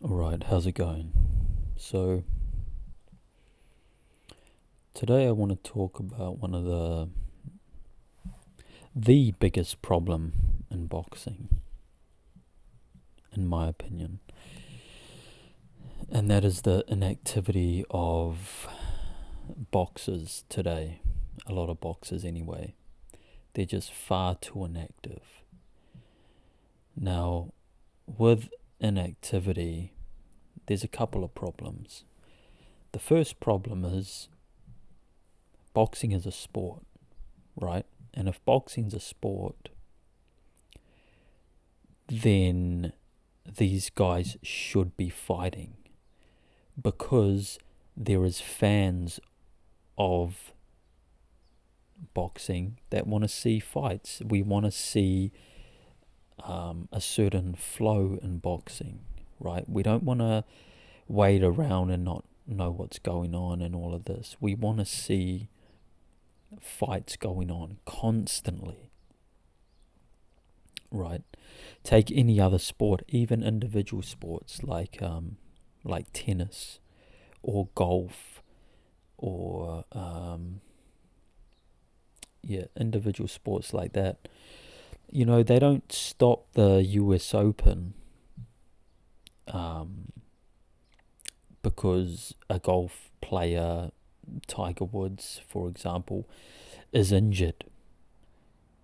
Alright, how's it going? So, today I want to talk about one of the biggest problem in boxing, in my opinion. And that is the inactivity of boxers today. A lot of boxers anyway. They're just far too inactive. Now, with inactivity, there's a couple of problems. The first problem is boxing is a sport, right? And if boxing's a sport, then these guys should be fighting because there is fans of boxing that want to see fights. We want to see a certain flow in boxing, right? We don't want to wait around and not know what's going on and all of this. We want to see fights going on constantly, right? Take any other sport, even individual sports like tennis or golf or individual sports like that. You know, they don't stop the US Open because a golf player, Tiger Woods, for example, is injured.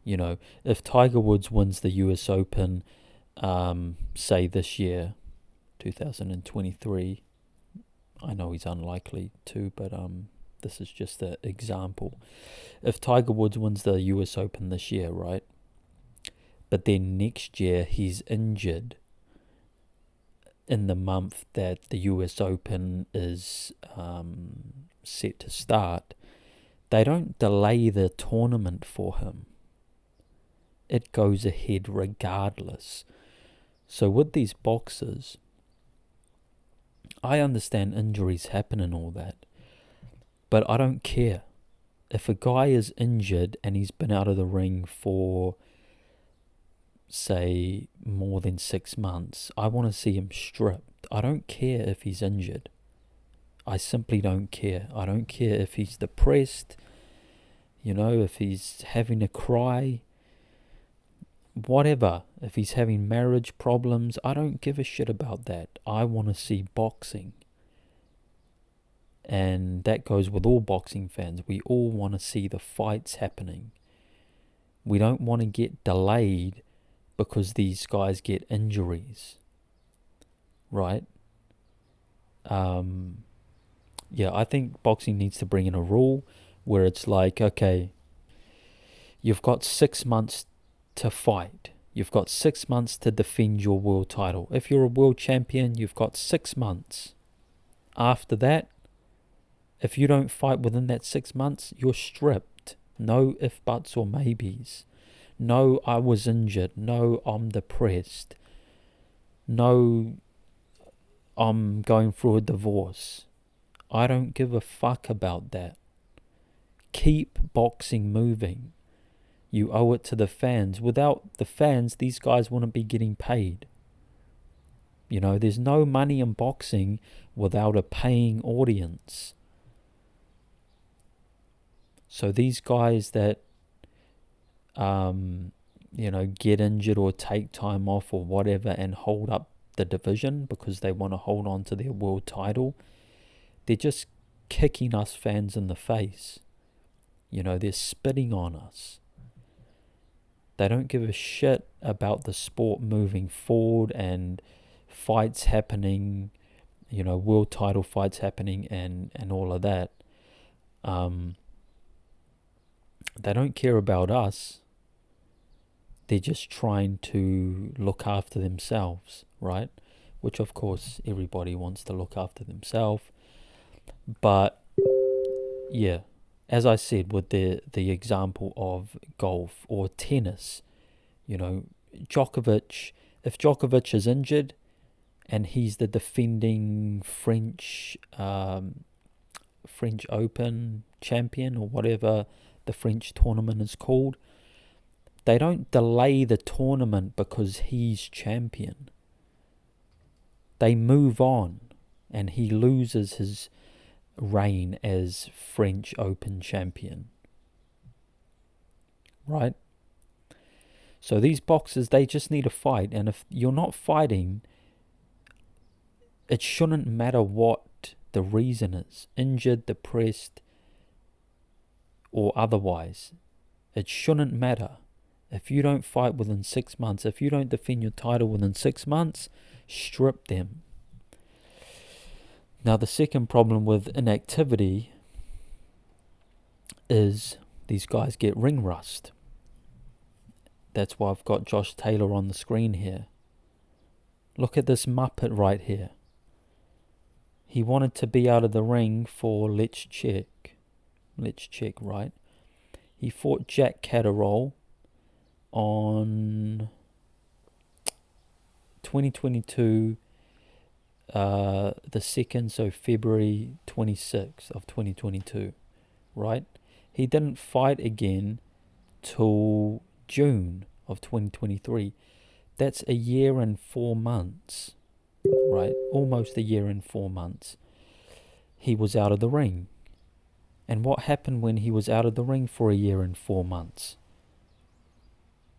You know, if Tiger Woods wins the US Open, say this year, 2023, I know he's unlikely to, but this is just an example. If Tiger Woods wins the US Open this year, right, but then next year he's injured in the month that the US Open is set to start, they don't delay the tournament for him. It goes ahead regardless. So with these boxers, I understand injuries happen and all that, but I don't care. If a guy is injured and he's been out of the ring for, say, more than 6 months, I want to see him stripped. I don't care if he's injured. I simply don't care. I don't care if he's depressed, if he's having a cry, whatever. If he's having marriage problems, I don't give a shit about that. I want to see boxing. And that goes with all boxing fans. We all want to see the fights happening. We don't want to get delayed because these guys get injuries. Right? I think boxing needs to bring in a rule where it's like, okay, you've got 6 months to fight. You've got 6 months to defend your world title. If you're a world champion, you've got 6 months. After that, if you don't fight within that 6 months, you're stripped. No ifs, buts, or maybes. No, I was injured. No, I'm depressed. No, I'm going through a divorce. I don't give a fuck about that. Keep boxing moving. You owe it to the fans. Without the fans, these guys wouldn't be getting paid. There's no money in boxing without a paying audience. So these guys that, get injured or take time off or whatever and hold up the division because they want to hold on to their world title, they're just kicking us fans in the face. They're spitting on us. They don't give a shit about the sport moving forward and fights happening, world title fights happening and all of that. They don't care about us. They're just trying to look after themselves, right? Which, of course, everybody wants to look after themselves. But, yeah, as I said, with the example of golf or tennis, Djokovic, if Djokovic is injured and he's the defending French Open champion or whatever the French tournament is called, they don't delay the tournament because he's champion. They move on, and he loses his reign as French Open champion. Right? So these boxers, they just need to fight. And if you're not fighting, it shouldn't matter what the reason is. Injured, depressed, or otherwise. It shouldn't matter. If you don't fight within 6 months, if you don't defend your title within 6 months, strip them. Now, the second problem with inactivity is these guys get ring rust. That's why I've got Josh Taylor on the screen here. Look at this Muppet right here. He wanted to be out of the ring for Let's check, right? He fought Jack Catterall on 2022, the 2nd, so February 26th of 2022, right? He didn't fight again till June of 2023. That's a year and 4 months, right? Almost a year and 4 months. He was out of the ring. And what happened when he was out of the ring for a year and 4 months?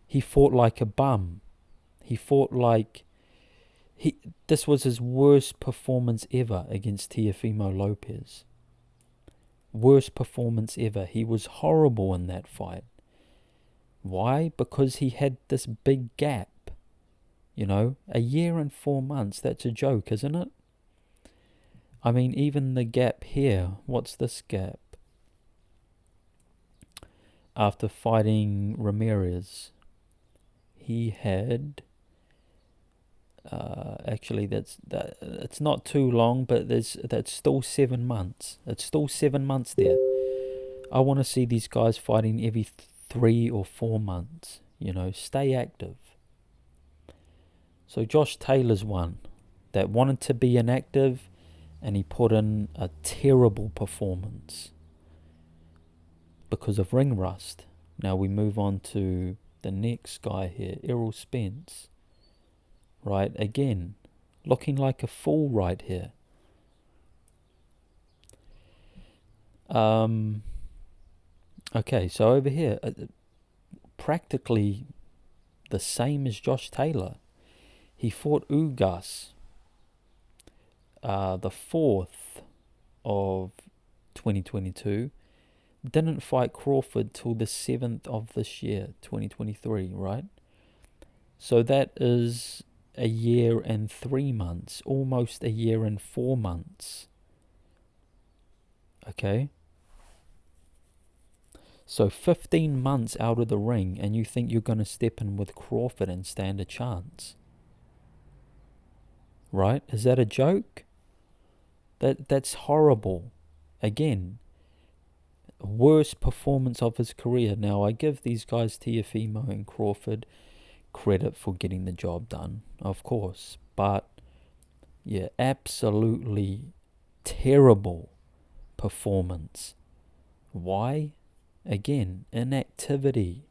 He fought like a bum. He fought like... This was his worst performance ever against Teofimo Lopez. Worst performance ever. He was horrible in that fight. Why? Because he had this big gap. You know, a year and 4 months. That's a joke, isn't it? I mean, even the gap here. What's this gap? After fighting Ramirez, he had... actually, it's not too long, but that's still 7 months. It's still 7 months there. I want to see these guys fighting every 3 or 4 months. You know, stay active. So Josh Taylor's one that wanted to be inactive, and he put in a terrible performance because of ring rust. Now we move on to the next guy here, Errol Spence. Right, again, looking like a fool right here. Okay, so over here, practically the same as Josh Taylor. He fought Ugas the 4th of 2022. Didn't fight Crawford till the 7th of this year, 2023, right? So that is a year and 3 months, almost a year and 4 months. Okay? So 15 months out of the ring, and you think you're going to step in with Crawford and stand a chance. Right? Is that a joke? That's horrible. Again, worst performance of his career. Now, I give these guys, Teofimo and Crawford, credit for getting the job done, of course. But, yeah, absolutely terrible performance. Why? Again, inactivity.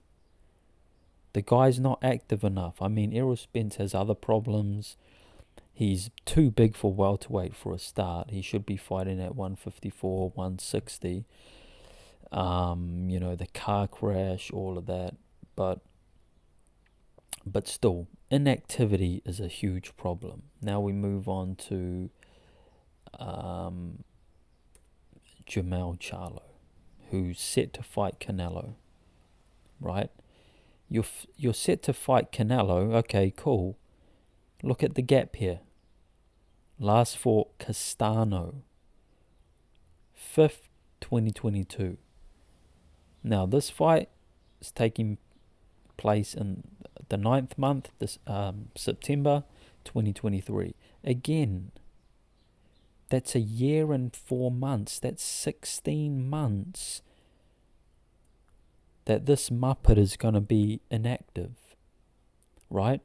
The guy's not active enough. I mean, Errol Spence has other problems. He's too big for welterweight for a start. He should be fighting at 154, 160. You know, the car crash, all of that. But still, inactivity is a huge problem. Now we move on to Jermell Charlo, who's set to fight Canelo. Right? You're set to fight Canelo. Okay, cool. Look at the gap here. Last fought Castano. 5th, 2022. Now, this fight is taking place in the 9th month, this September 2023. Again, that's a year and 4 months. That's 16 months that this Muppet is going to be inactive. Right?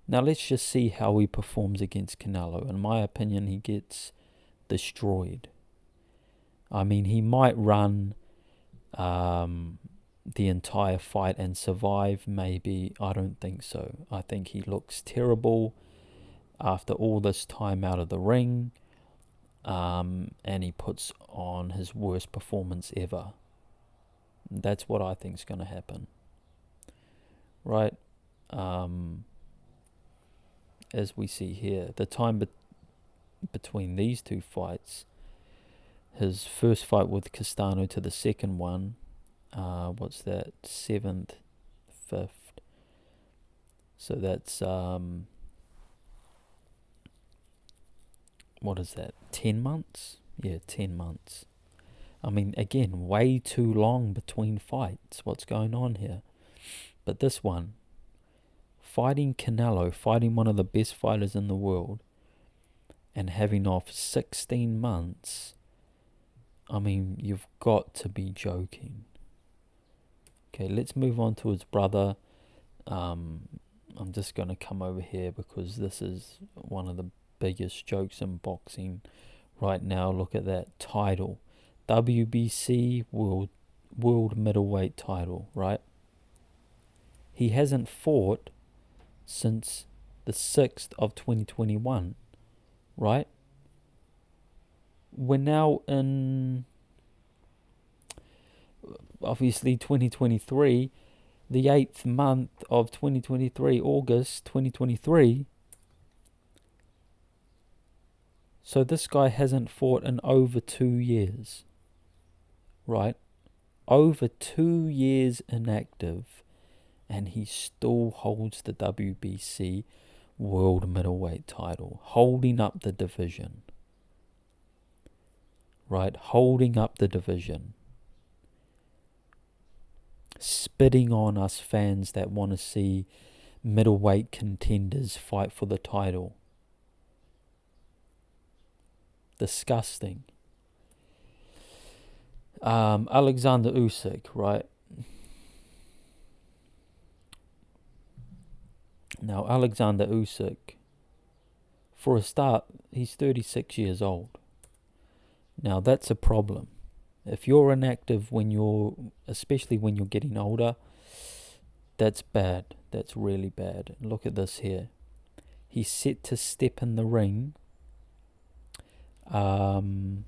Now let's just see how he performs against Canelo. In my opinion, he gets destroyed. I mean, he might run the entire fight and survive, maybe. I don't think so. I think he looks terrible. after all this time out of the ring, and he puts on his worst performance ever. That's what I think is going to happen, right? As we see here, the time between these two fights, his first fight with Castano to the second one, what's that, 7th, 5th, so that's, what is that, 10 months? Yeah, 10 months. I mean, again, way too long between fights. What's going on here? But this one, fighting Canelo, fighting one of the best fighters in the world, and having off 16 months, I mean, you've got to be joking. Okay, let's move on to his brother. I'm just going to come over here because this is one of the biggest jokes in boxing right now. Look at that title. WBC world middleweight title, right? He hasn't fought since the 6th of 2021, right? We're now in, obviously, 2023, the 8th month of 2023, August 2023. So this guy hasn't fought in over 2 years, right? Over 2 years inactive, and he still holds the WBC world middleweight title, holding up the division, right? Holding up the division. Spitting on us fans that want to see middleweight contenders fight for the title. Disgusting. Alexander Usyk, right? Now, Alexander Usyk, for a start, he's 36 years old. Now, that's a problem. If you're inactive especially when you're getting older, that's bad. That's really bad. Look at this here. He's set to step in the ring end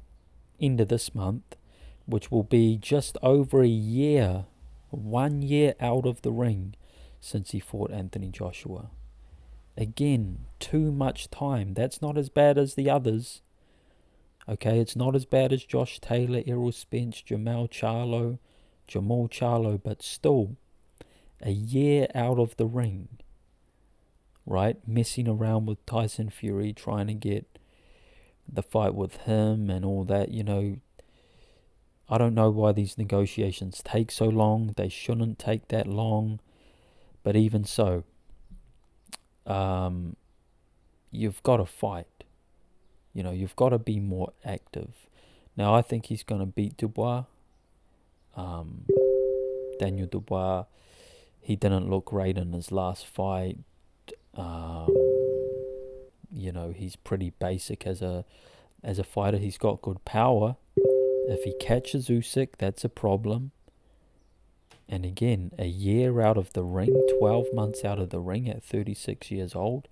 of this month, which will be just over a year, 1 year out of the ring since he fought Anthony Joshua. Again, too much time. That's not as bad as the others. Okay, it's not as bad as Josh Taylor, Errol Spence, Jamal Charlo, but still, a year out of the ring, right? Messing around with Tyson Fury, trying to get the fight with him and all that, I don't know why these negotiations take so long. They shouldn't take that long, but even so, you've got to fight. You've got to be more active. Now, I think he's going to beat Dubois. Daniel Dubois, he didn't look great in his last fight. He's pretty basic as a fighter. He's got good power. If he catches Usyk, that's a problem. And again, a year out of the ring, 12 months out of the ring at 36 years old.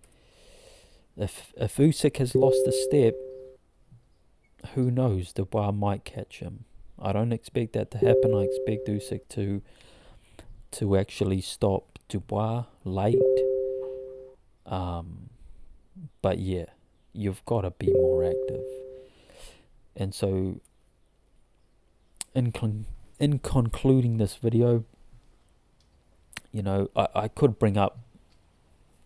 If Usyk has lost a step, who knows? Dubois might catch him. I don't expect that to happen. I expect Usyk to actually stop Dubois late. But yeah, you've got to be more active. And so, in concluding this video, I could bring up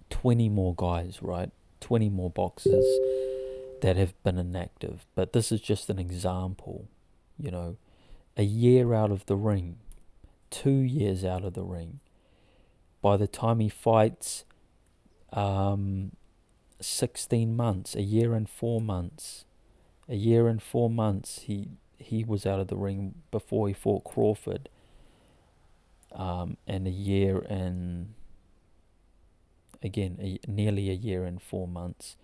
20 more guys, right? 20 more boxers that have been inactive. But this is just an example, a year out of the ring, 2 years out of the ring. By the time he fights, 16 months, a year and 4 months. A year and 4 months he was out of the ring before he fought Crawford. And a year and, again, nearly a year and 4 months.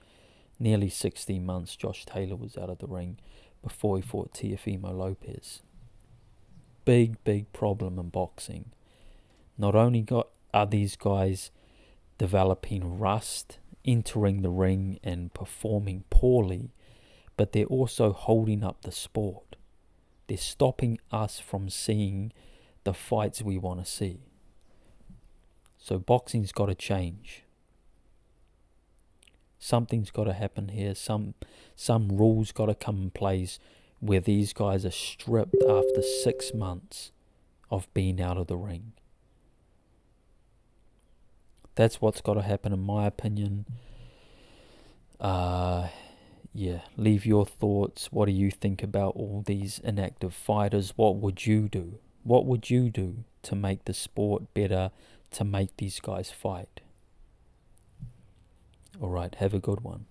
Nearly 16 months Josh Taylor was out of the ring before he fought Teofimo Lopez. Big problem in boxing. Not only are these guys developing rust entering the ring and performing poorly, but they're also holding up the sport. They're stopping us from seeing the fights we want to see. So boxing's got to change. Something's got to happen here. Some rules got to come in place where these guys are stripped after 6 months of being out of the ring. That's what's got to happen, in my opinion. Leave your thoughts. What do you think about all these inactive fighters? What would you do? What would you do to make the sport better, to make these guys fight? All right, have a good one.